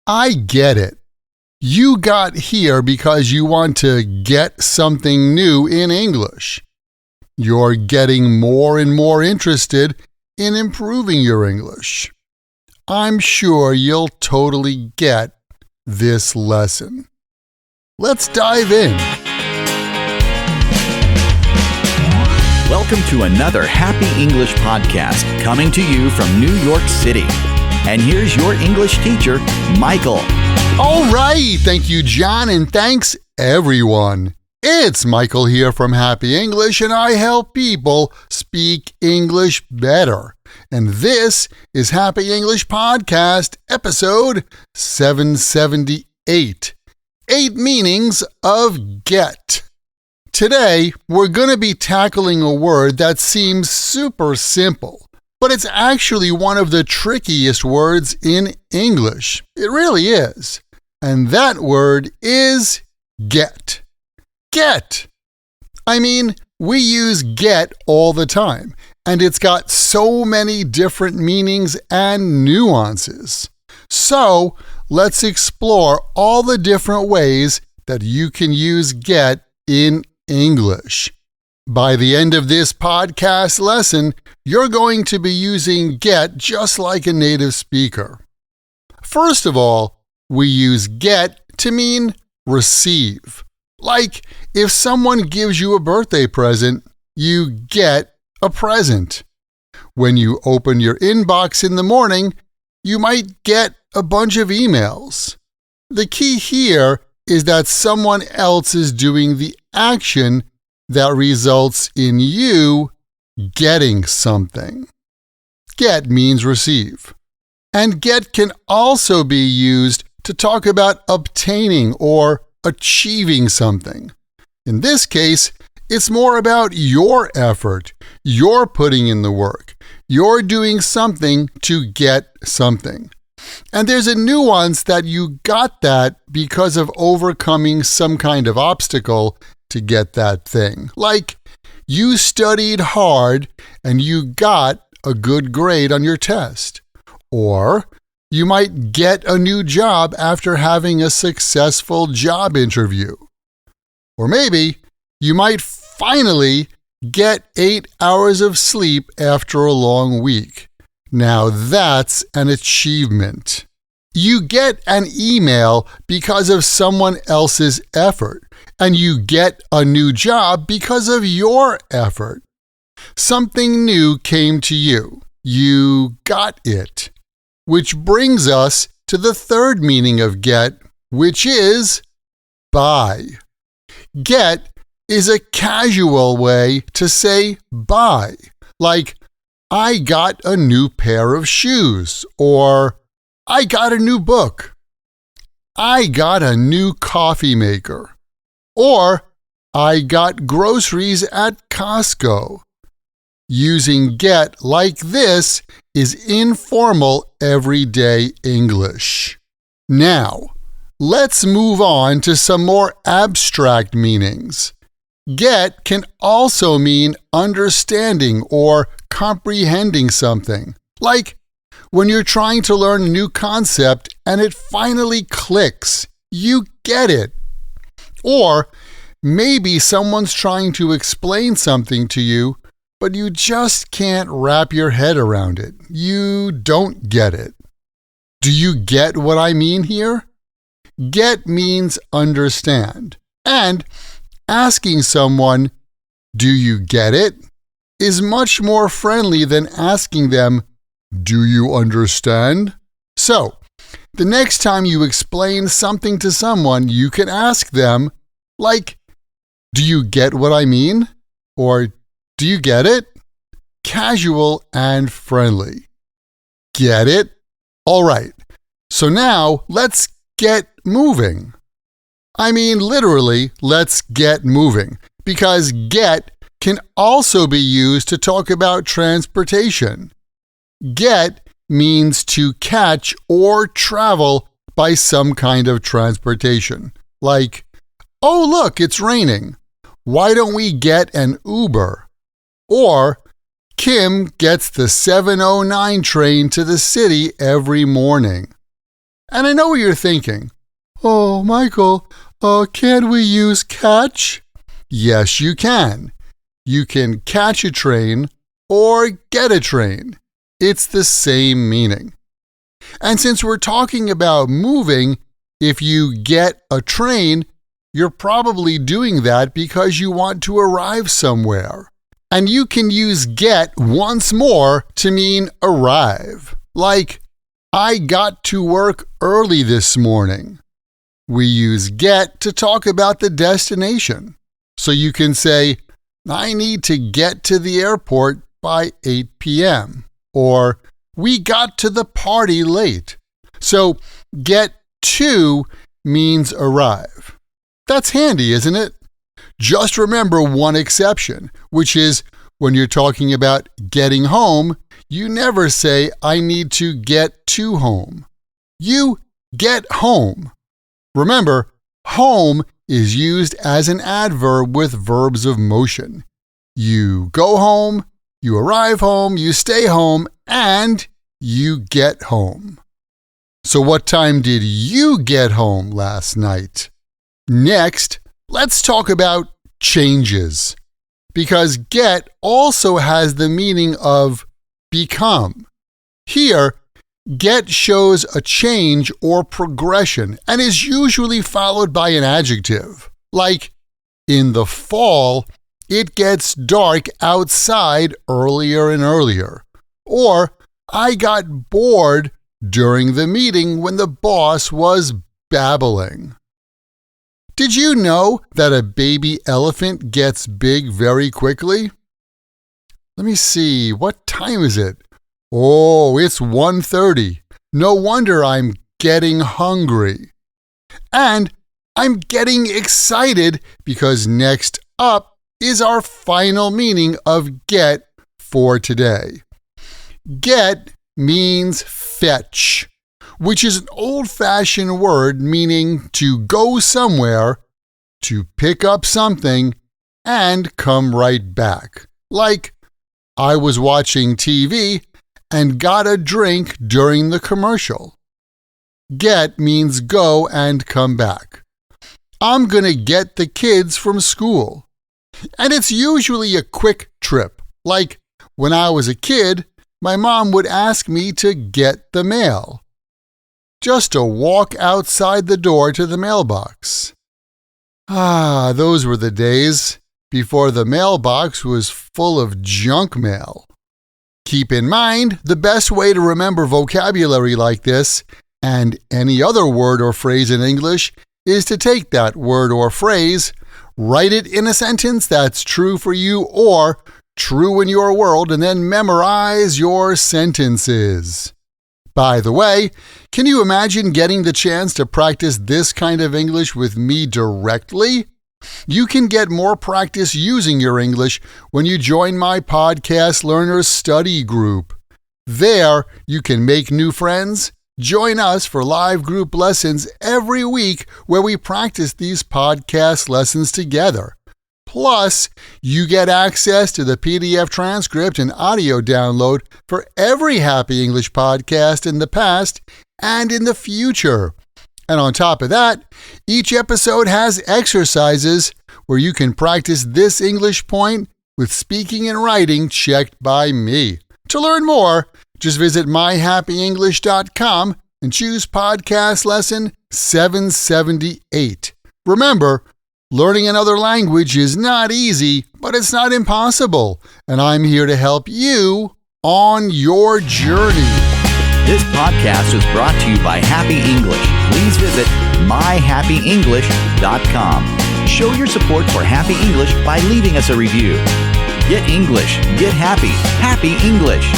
I get it. You got here because you want to get something new in English. You're getting more and more interested in improving your English. I'm sure you'll totally get this lesson. Let's dive in. Welcome to another Happy English podcast coming to you from New York City. And here's your English teacher, Michael. All right, thank you, John, and thanks, everyone. It's Michael here from Happy English, and I help people speak English better. And this is Happy English Podcast, episode 778, 8 Meanings of Get. Today, we're going to be tackling a word that seems super simple, but it's actually one of the trickiest words in English. It really is. And that word is get. Get. I mean, we use get all the time, and it's got so many different meanings and nuances. So, let's explore all the different ways that you can use get in English. By the end of this podcast lesson, you're going to be using get just like a native speaker. First of all, we use get to mean receive. Like if someone gives you a birthday present, you get a present. When you open your inbox in the morning, you might get a bunch of emails. The key here is that someone else is doing the action that results in you getting something. Get means receive. And get can also be used to talk about obtaining or achieving something. In this case, it's more about your effort. You're putting in the work. You're doing something to get something. And there's a nuance that you got that because of overcoming some kind of obstacle to get that thing. Like, you studied hard and you got a good grade on your test. Or you might get a new job after having a successful job interview. Or maybe you might finally get 8 hours of sleep after a long week. Now that's an achievement. You get an email because of someone else's effort, and you get a new job because of your effort. Something new came to you. You got it. Which brings us to the third meaning of get, which is buy. Get is a casual way to say buy, like, I got a new pair of shoes, or I got a new book. I got a new coffee maker, or I got groceries at Costco. Using get like this is informal everyday English. Now, let's move on to some more abstract meanings. Get can also mean understanding or comprehending something, like when you're trying to learn a new concept and it finally clicks, you get it. Or maybe someone's trying to explain something to you, but you just can't wrap your head around it. You don't get it. Do you get what I mean here? Get means understand. And asking someone, do you get it, is much more friendly than asking them, do you understand? So, the next time you explain something to someone, you can ask them, like, do you get what I mean? Or, do you get it? Casual and friendly. Get it? All right. So now let's get moving. I mean, literally, let's get moving, because get can also be used to talk about transportation. Get means to catch or travel by some kind of transportation. Like, oh, look, it's raining. Why don't we get an Uber? Or, Kim gets the 7:09 train to the city every morning. And I know what you're thinking. Oh, Michael, can't we use catch? Yes, you can. You can catch a train or get a train. It's the same meaning. And since we're talking about moving, if you get a train, you're probably doing that because you want to arrive somewhere. And you can use get once more to mean arrive. Like, I got to work early this morning. We use get to talk about the destination. So you can say, I need to get to the airport by 8 p.m. Or, we got to the party late. So, get to means arrive. That's handy, isn't it? Just remember one exception, which is when you're talking about getting home, you never say, I need to get to home. You get home. Remember, home is used as an adverb with verbs of motion. You go home, you arrive home, you stay home, and you get home. So what time did you get home last night? Next, let's talk about changes, because get also has the meaning of become. Here, get shows a change or progression and is usually followed by an adjective, like in the fall, it gets dark outside earlier and earlier, or I got bored during the meeting when the boss was babbling. Did you know that a baby elephant gets big very quickly? Let me see, what time is it? Oh, it's 1:30. No wonder I'm getting hungry. And I'm getting excited because next up is our final meaning of get for today. Get means fetch, which is an old-fashioned word meaning to go somewhere, to pick up something, and come right back. Like, I was watching TV and got a drink during the commercial. Get means go and come back. I'm going to get the kids from school. And it's usually a quick trip. Like, when I was a kid, my mom would ask me to get the mail. Just to walk outside the door to the mailbox. Ah, those were the days before the mailbox was full of junk mail. Keep in mind, the best way to remember vocabulary like this, and any other word or phrase in English, is to take that word or phrase, write it in a sentence that's true for you or true in your world, and then memorize your sentences. By the way, can you imagine getting the chance to practice this kind of English with me directly? You can get more practice using your English when you join my Podcast Learners Study Group. There, you can make new friends, join us for live group lessons every week where we practice these podcast lessons together. Plus, you get access to the PDF transcript and audio download for every Happy English podcast in the past and in the future. And on top of that, each episode has exercises where you can practice this English point with speaking and writing checked by me. To learn more, just visit myhappyenglish.com and choose podcast lesson 778. Remember, learning another language is not easy, but it's not impossible, and I'm here to help you on your journey. This podcast was brought to you by Happy English. Please visit myhappyenglish.com. Show your support for Happy English by leaving us a review. Get English, get happy, Happy English.